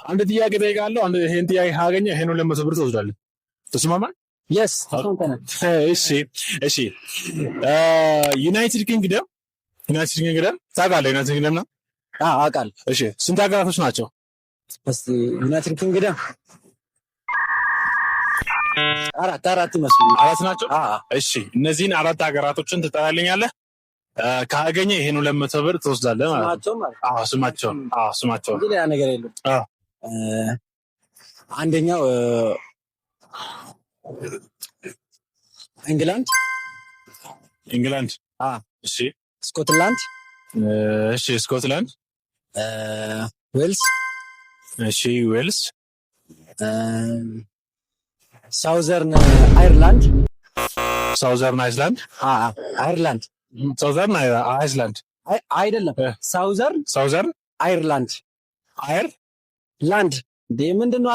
አንድ ጥያቄ ጠይቃለሁ። አንድ ይሄን ጥያቄ ካገኘ ይሄን 200 ብር ትወስዳለህ። ተስማማን? የስ ተስማምተናል። እሺ ዩናይትድ ኪንግደም ታውቃለህ? ዩናይትድ ኪንግደም ነው? አውቃለሁ። እሺ ስንት ሀገራቶች ናቸው? ዩናይትድ ኪንግደም አራት ይመስሉ። አራት ናቸው? እሺ እነዚህን 4 ሀገራቶችን ትጠራልኛለህ? ካገኘ ይሄን 200 ብር ትወስዳለህ ማለት ነው። ስማቸው ሌላ ነገር የለም። አንደኛው ኢንግላንድ። እሺ ስኮትላንድ። ዌልስ። ዌልስ። ሳውዘርን አይርላንድ። አይርላንድ አይደለም። ሳውዘርን አይርላንድ ላንድ እንዴ ምንድነው?